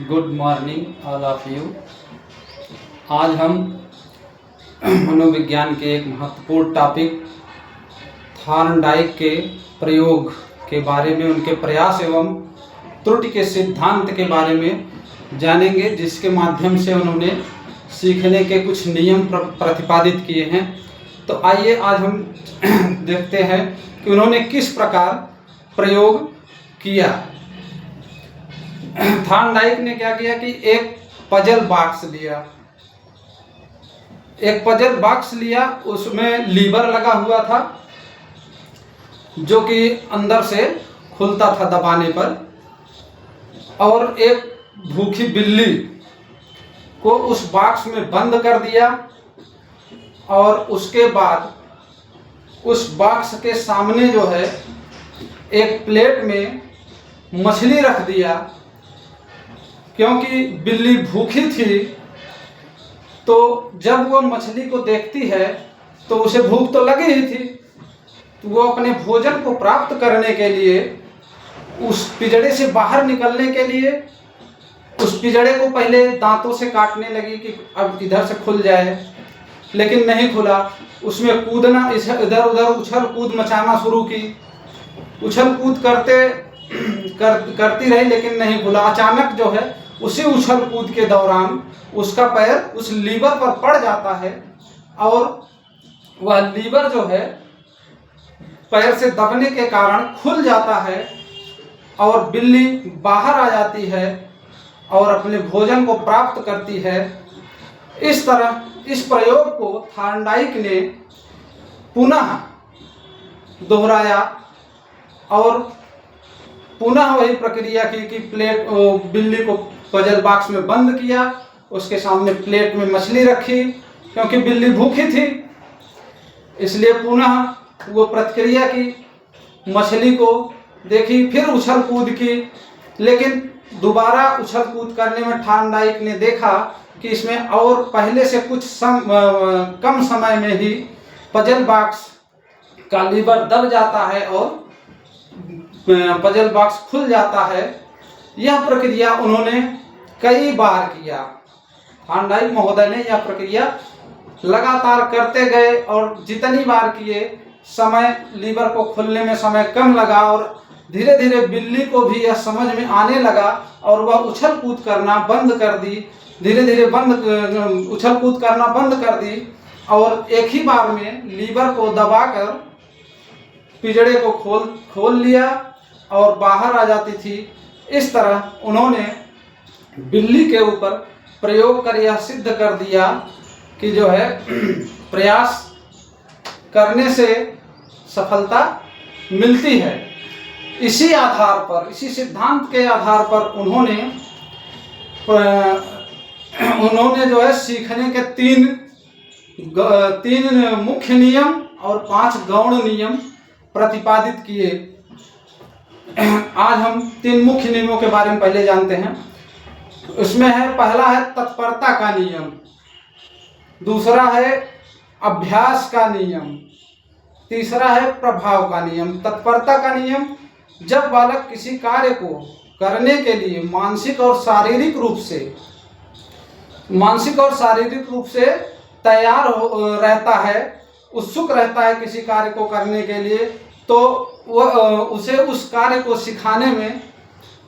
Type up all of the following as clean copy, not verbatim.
Good morning all of you. आज हम मनोविज्ञान के एक महत्वपूर्ण टॉपिक थॉर्नडाइक के प्रयोग के बारे में, उनके प्रयास एवं त्रुटि के सिद्धांत के बारे में जानेंगे, जिसके माध्यम से उन्होंने सीखने के कुछ नियम प्रतिपादित किए हैं। तो आइए आज हम देखते हैं कि उन्होंने किस प्रकार प्रयोग किया। थॉर्नडाइक ने क्या किया कि एक पजल बॉक्स लिया, उसमें लीवर लगा हुआ था जो कि अंदर से खुलता था दबाने पर, और एक भूखी बिल्ली को उस बॉक्स में बंद कर दिया और उसके बाद उस बॉक्स के सामने जो है एक प्लेट में मछली रख दिया। क्योंकि बिल्ली भूखी थी, तो जब वो मछली को देखती है तो उसे भूख तो लगी ही थी, तो वो अपने भोजन को प्राप्त करने के लिए उस पिंजड़े से बाहर निकलने के लिए उस पिंजड़े को पहले दांतों से काटने लगी कि अब इधर से खुल जाए, लेकिन नहीं खुला। उसमें कूदना, इधर उधर उछल कूद मचाना शुरू की, उछल कूद करती रही, लेकिन नहीं खुला। अचानक जो है उसी उछल कूद के दौरान उसका पैर उस लीवर पर पड़ जाता है और वह लीवर जो है पैर से दबने के कारण खुल जाता है और बिल्ली बाहर आ जाती है और अपने भोजन को प्राप्त करती है। इस तरह इस प्रयोग को थॉर्नडाइक ने पुनः दोहराया और पुनः वही प्रक्रिया की कि बिल्ली को पजल बॉक्स में बंद किया, उसके सामने प्लेट में मछली रखी, क्योंकि बिल्ली भूखी थी इसलिए पुनः वो प्रक्रिया की, मछली को देखी, फिर उछल कूद की। लेकिन दोबारा उछल कूद करने में थॉर्नडाइक ने देखा कि इसमें और पहले से कुछ कम समय में ही पजल बॉक्स का लीवर दब जाता है और पजल बॉक्स खुल जाता है। यह प्रक्रिया उन्होंने कई बार किया। थॉर्नडाइक महोदय ने यह प्रक्रिया लगातार करते गए और जितनी बार किए समय लीवर को खुलने में समय कम लगा और धीरे धीरे बिल्ली को भी यह समझ में आने लगा और वह उछल कूद करना बंद कर दी, धीरे धीरे उछल कूद करना बंद कर दी और एक ही बार में लीवर को दबाकर पिंजड़े को खोल लिया और बाहर आ जाती थी। इस तरह उन्होंने बिल्ली के ऊपर प्रयोग कर यह सिद्ध कर दिया कि जो है प्रयास करने से सफलता मिलती है। इसी आधार पर, इसी सिद्धांत के आधार पर उन्होंने जो है सीखने के तीन मुख्य नियम और 5 गौण नियम प्रतिपादित किए। आज हम 3 मुख्य नियमों के बारे में पहले जानते हैं। उसमें है, पहला है तत्परता का नियम, दूसरा है अभ्यास का नियम, तीसरा है प्रभाव का नियम। तत्परता का नियम, जब बालक किसी कार्य को करने के लिए मानसिक और शारीरिक रूप से तैयार रहता है, उत्सुक रहता है किसी कार्य को करने के लिए, तो वह उसे उस कार्य को सिखाने में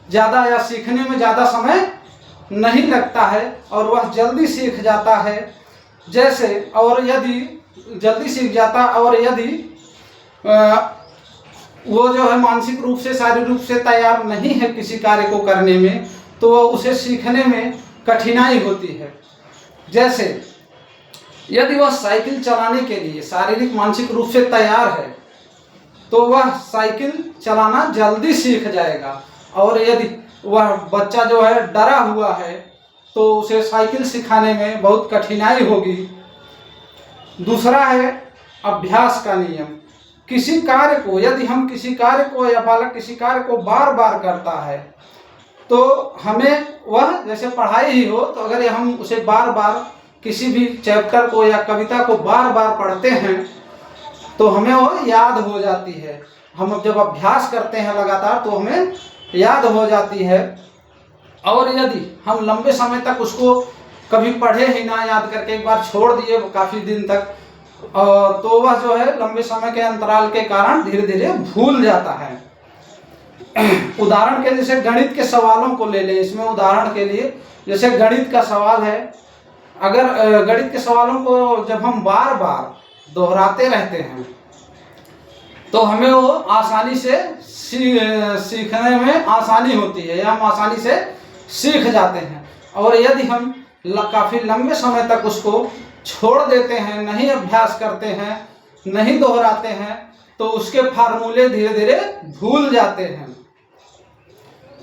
ज़्यादा या सीखने में ज़्यादा समय नहीं लगता है और वह जल्दी सीख जाता है। यदि वो जो है मानसिक रूप से शारीरिक रूप से तैयार नहीं है किसी कार्य को करने में, तो वह उसे सीखने में कठिनाई होती है। जैसे यदि वह साइकिल चलाने के लिए शारीरिक मानसिक रूप से तैयार है तो वह साइकिल चलाना जल्दी सीख जाएगा, और यदि वह बच्चा जो है डरा हुआ है तो उसे साइकिल सिखाने में बहुत कठिनाई होगी। दूसरा है अभ्यास का नियम। यदि हम किसी कार्य को या बालक किसी कार्य को बार बार करता है तो हमें वह, जैसे पढ़ाई ही हो, तो अगर हम उसे बार बार किसी भी चैप्टर को या कविता को बार बार पढ़ते हैं तो हमें वो याद हो जाती है। हम जब अभ्यास करते हैं लगातार तो हमें याद हो जाती है। और यदि हम लंबे समय तक उसको कभी पढ़े ही ना, याद करके एक बार छोड़ दिए काफ़ी दिन तक, तो वह जो है लंबे समय के अंतराल के कारण धीरे धीरे भूल जाता है। उदाहरण के जैसे गणित के सवालों को ले लें, इसमें उदाहरण के लिए जैसे गणित का सवाल है, अगर गणित के सवालों को जब हम बार बार दोहराते रहते हैं तो हमें वो आसानी से सीखने में आसानी होती है, या हम आसानी से सीख जाते हैं। और यदि हम काफ़ी लंबे समय तक उसको छोड़ देते हैं, नहीं अभ्यास करते हैं, नहीं दोहराते हैं, तो उसके फार्मूले धीरे धीरे भूल जाते हैं।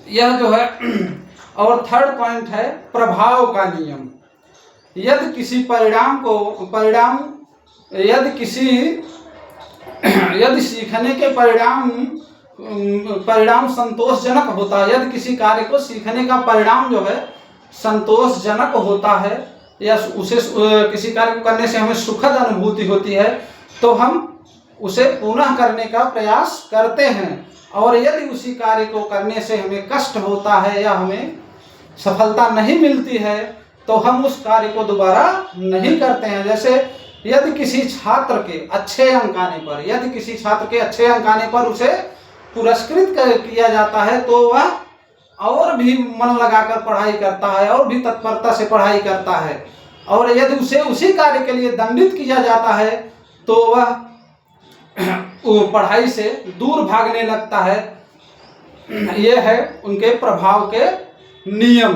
यह जो है और थर्ड पॉइंट है प्रभाव का नियम। यदि किसी यदि सीखने के परिणाम संतोषजनक होता है, यदि किसी कार्य को सीखने का परिणाम जो है संतोषजनक होता है, या उसे किसी कार्य को करने से हमें सुखद अनुभूति होती है, तो हम उसे पुनः करने का प्रयास करते हैं। और यदि उसी कार्य को करने से हमें कष्ट होता है या हमें सफलता नहीं मिलती है, तो हम उस कार्य को दोबारा नहीं करते हैं। जैसे यदि किसी छात्र के अच्छे अंक आने पर उसे पुरस्कृत किया जाता है, तो वह और भी मन लगाकर पढ़ाई करता है और भी तत्परता से पढ़ाई करता है। और यदि उसे उसी कार्य के लिए दंडित किया जाता है, तो वह पढ़ाई से दूर भागने लगता है। यह है उनके प्रभाव के नियम।